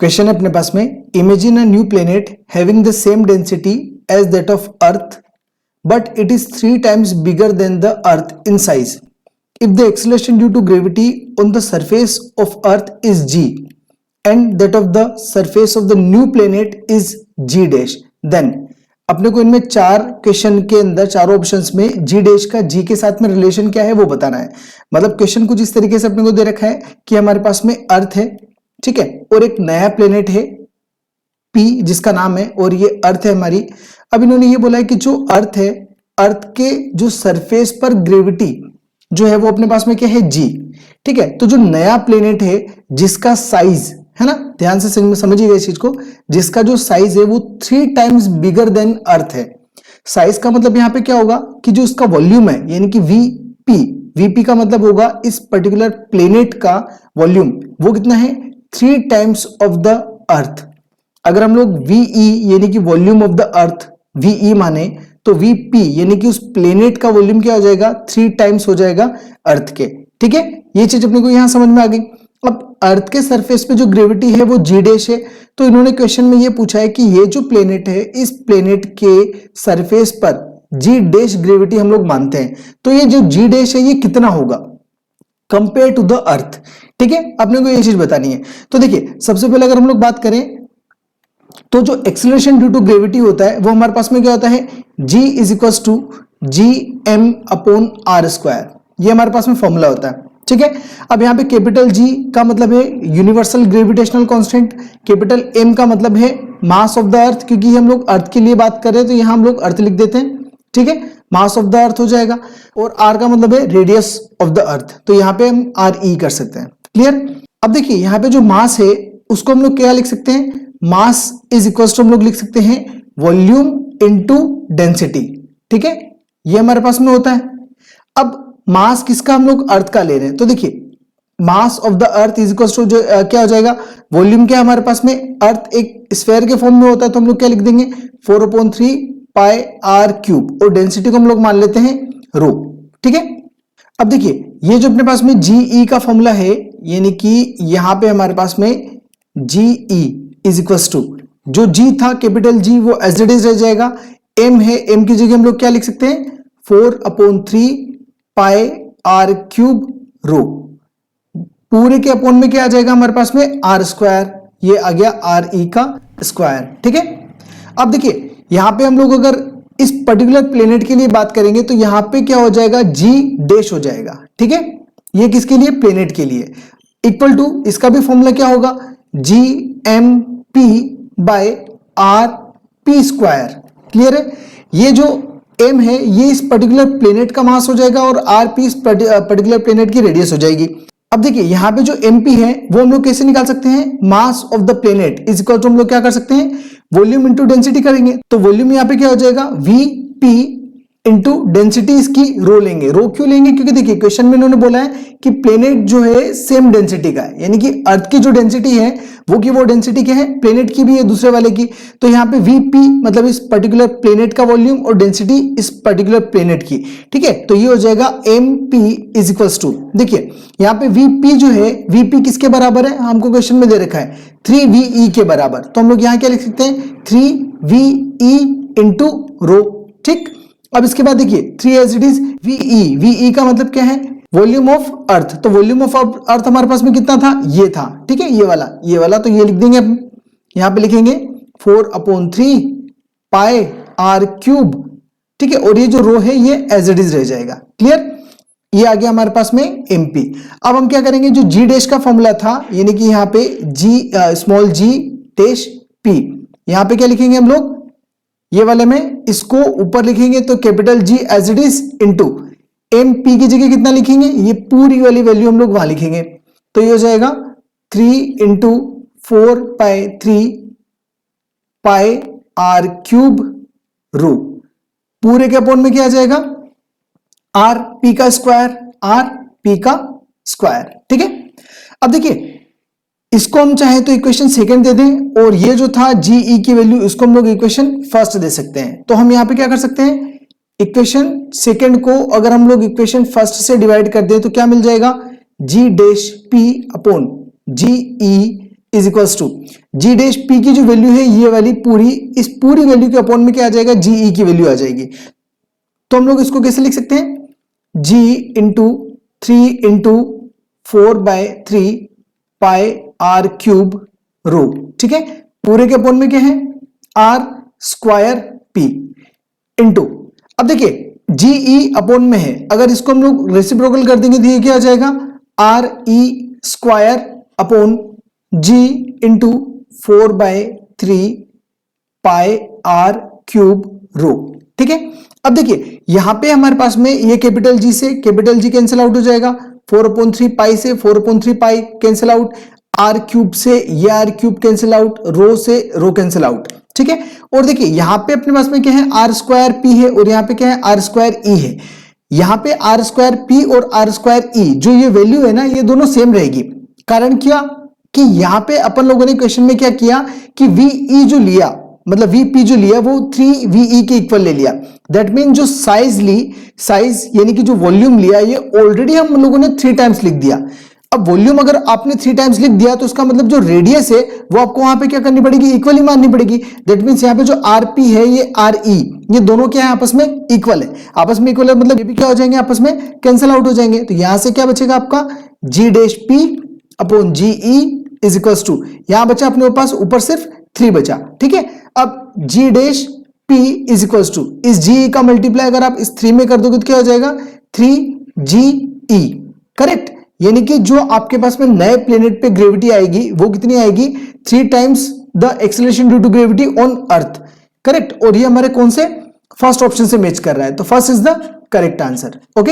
Question है अपने पास में, imagine a new planet having the same density as that of earth but it is 3 times bigger than the earth in size. If the acceleration due to gravity on the surface of earth is g and that of the surface of the new planet is g dash, then अपने को इनमें 4 question के अंदर चारों options में g dash का g के साथ में रिलेशन क्या है वो बताना है. मतलब क्वेश्चन कुछ इस तरीके से अपने को दे रखा है कि हमारे पास में अर्थ है, ठीक है, और एक नया प्लेनेट है P जिसका नाम है, और ये अर्थ है हमारी. अब इन्होंने ये बोला है कि जो अर्थ है, अर्थ के जो सरफेस पर ग्रेविटी जो है वो अपने पास में क्या है g, ठीक है. तो जो नया प्लेनेट है जिसका साइज है ना, ध्यान से समझिएगा इस चीज को, जिसका जो साइज है वो 3 times बिगर देन अर्थ है. साइज का मतलब यहाँ पे क्या होगा कि जो उसका वॉल्यूम है यानी कि वीपी का मतलब होगा इस पर्टिकुलर प्लेनेट का वॉल्यूम, वो कितना है 3 times ऑफ द अर्थ. अगर हम लोग वीई यानी कि volume of the earth VE माने तो वीपी यानी कि उस प्लेनेट का वॉल्यूम क्या हो जाएगा 3 times हो जाएगा अर्थ के, ठीक है. ये चीज अपने को यहां समझ में आ गई. अब अर्थ के सरफेस पे जो ग्रेविटी है वो जी डैश है, तो इन्होंने क्वेश्चन में ये पूछा है कि ये जो प्लेनेट है इस प्लेनेट के सरफेस पर जी डैश ग्रेविटी हम लोग मानते हैं, तो ये जो जी डैश है ये कितना होगा कंपेयर टू द अर्थ, ठीक है. अपने को ये चीज बतानी है. तो देखिए सबसे पहले अगर हम लोग बात करें तो जो एक्सेलरेशन ड्यू टू ग्रेविटी होता है वो हमारे पास में क्या होता है g is equal to gm/r², ये हमारे पास में फॉर्मूला होता है, ठीक है. अब यहाँ पे कैपिटल G का मतलब है universal gravitational constant, capital M का मतलब है मास ऑफ द अर्थ, क्योंकि हम लोग अर्थ के लिए बात कर रहे हैं तो यहाँ हम लोग अर्थ लिख देते हैं, ठीक है, मास ऑफ द अर्थ हो जाएगा. और R का मतलब है रेडियस ऑफ द अर्थ, तो यहाँ पे हम RE कर सकते हैं. क्लियर. अब देखिए यहाँ पे जो मास है उसको हम लोग क्या लिख सकते हैं, मास इज इक्वल टू हम लोग लिख सकते हैं वॉल्यूम इनटू डेंसिटी, ठीक है, ये हमारे पास में होता है. अब मास किसका हम लोग अर्थ का ले रहे हैं, तो देखिए mass of the earth is equal to जो क्या हो जाएगा, वॉल्यूम क्या हमारे पास में, अर्थ एक स्फेयर के फॉर्म में होता है तो हम लोग क्या लिख देंगे 4/3 पाई r क्यूब, और डेंसिटी को हम लोग मान लेते हैं रो, ठीक है. अब देखिए ये जो अपने पास में जीई का फॉर्मूला है यानी कि यहां पे हमारे पास में जीई इज इक्वल टू जो G था कैपिटल G वो एज इट इज रह जाएगा, M है, M की जगह हम लोग क्या लिख सकते हैं 4/3 पाई r क्यूब रो, पूरे के अपॉन में क्या आ जाएगा हमारे पास में r², ये आ गया RE का स्क्वायर, ठीक है. अब देखिए यहां पे हम लोग अगर इस पर्टिकुलर प्लेनेट के लिए बात करेंगे तो यहां पे क्या हो जाएगा G डैश हो जाएगा, ठीक है, ये किसके लिए प्लेनेट के लिए, इक्वल टू इसका भी फॉर्मूला क्या होगा gmp/rp². क्लियर है. ये जो m है ये इस पर्टिकुलर प्लेनेट का मास हो जाएगा और rp इस पर्टिकुलर प्लेनेट की रेडियस हो जाएगी. अब देखिए यहाँ पे जो mp है वो हम लोग कैसे निकाल सकते हैं, mass of the planet is equal to हम लोग क्या कर सकते हैं वॉल्यूम इंटू डेंसिटी करेंगे, तो वॉल्यूम यहाँ पे क्या हो जाएगा vp इंटू डेंसिटी इसकी रो लेंगे. रो क्यों लेंगे, क्योंकि देखिए क्वेश्चन में इन्होंने बोला है कि प्लेनेट जो है सेम डेंसिटी का है, यानी कि अर्थ की जो डेंसिटी है वो डेंसिटी क्या है प्लेनेट की भी है दूसरे वाले की, तो यहाँ पे वीपी मतलब इस पर्टिकुलर प्लेनेट का वॉल्यूम और डेंसिटी इस पर्टिकुलर प्लेनेट की, ठीक है. तो ये हो जाएगा mp इज इक्वल्स टू, देखिए यहाँ पे vp जो है vp किसके बराबर है, हमको क्वेश्चन में दे रखा है 3ve के बराबर, तो हम लोग यहाँ क्या लिख सकते हैं 3ve इंटू रो, ठीक. अब इसके बाद देखिए 3 एज इट इज वीई का मतलब क्या है वॉल्यूम ऑफ अर्थ, तो वॉल्यूम ऑफ अर्थ हमारे पास में कितना था, ये था, ठीक है, ये वाला तो ये लिख देंगे हम, यहां पे लिखेंगे 4/3 पाई r क्यूब, ठीक है, और ये जो रो है ये एज इट इज रह जाएगा. क्लियर. ये आ गया हमारे पास में mp. अब हम क्या करेंगे, जो g डैश का फॉर्मूला था यानी कि यहाँ पे स्मॉल g डैश p, यहां पे क्या लिखेंगे हम लोग, ये वाले में इसको ऊपर लिखेंगे तो capital G as it is into MP की जगह कितना लिखेंगे, ये पूरी वाली वैल्यू हम लोग वहां लिखेंगे, तो ये हो जाएगा 3 इंटू 4/3 पाई r क्यूब रो, पूरे के अपॉन में क्या आ जाएगा RP का स्क्वायर, ठीक है. अब देखिए इसको हम चाहे तो इक्वेशन सेकंड दे दें और ये जो था GE की वैल्यू इसको हम लोग इक्वेशन फर्स्ट दे सकते हैं, तो हम यहाँ पे क्या कर सकते हैं इक्वेशन सेकंड को अगर हम लोग इक्वेशन फर्स्ट से डिवाइड कर दें तो क्या मिल जाएगा G dash P upon GE is equals to G dash P की जो वैल्यू है ये वाली पूरी, इस पूरी वैल्यू के अपॉन में क्या आ जाएगा, जी ई की वैल्यू आ जाएगी। तो हम लोग इसको कैसे लिख सकते हैं, जी इंटू 3/4/3 पाई आर क्यूब रो, ठीक है। पूरे के अपॉन में क्या है, आर स्क्वायर पी इंटू, अब देखिए जी ई अपॉन में है, अगर इसको हम लोग रेसिप्रोकल कर देंगे तो ये क्या आ जाएगा, r e square upon g into 4/3 pi r cube rho, ठीक है। अब देखिए यहां पे हमारे पास में ये कैपिटल जी से कैपिटल जी कैंसिल आउट हो जाएगा, 4/3 पाई से 4/3 pi cancel out, R cube से ये R cube cancel out, rho से रो कैंसिल आउट, ठीक है। और देखिए यहां पे अपने पास में क्या है, आर स्क्वायर पी है और यहां पे क्या है, आर स्क्वायर ई है। यहां पे आर स्क्वायर पी और आर स्क्वायर ई जो ये वैल्यू है ना, ये दोनों सेम रहेगी। कारण क्या कि यहां पे अपन लोगों ने क्वेश्चन में क्या किया कि वी जो लिया, मतलब वीपी जो लिया वो 3VE के इक्वल ले लिया। दैट मीन जो साइज यानी कि जो वॉल्यूम लिया ये ऑलरेडी हम लोगों ने 3 टाइम्स लिख दिया। अब वॉल्यूम अगर आपने 3 टाइम्स लिख दिया तो उसका मतलब जो रेडियस है वो आपको वहां पे क्या करनी पड़ेगी, इक्वली माननी पड़ेगी। दैट मीन्स यहाँ पे जो आरपी है ये आरई, ये दोनों क्या है, आपस में इक्वल है। आपस में इक्वल है मतलब ये भी क्या हो जाएंगे, आपस में कैंसिल आउट हो जाएंगे। तो यहां से क्या बचेगा आपका, g dash p upon g e is equal to, यहां बचा अपने पास ऊपर सिर्फ 3 बचा, ठीक है। अब जी dash P is equal to, इस जी का मल्टीप्लाई अगर आप इस 3 में कर दोगे तो क्या हो जाएगा, 3GE, करेक्ट। यानी कि जो आपके पास में नए प्लेनेट पे ग्रेविटी आएगी वो कितनी आएगी, 3 times the acceleration due to gravity on earth, correct. और ये हमारे कौन से फर्स्ट ऑप्शन से मैच कर रहा है, तो first is the correct answer, okay.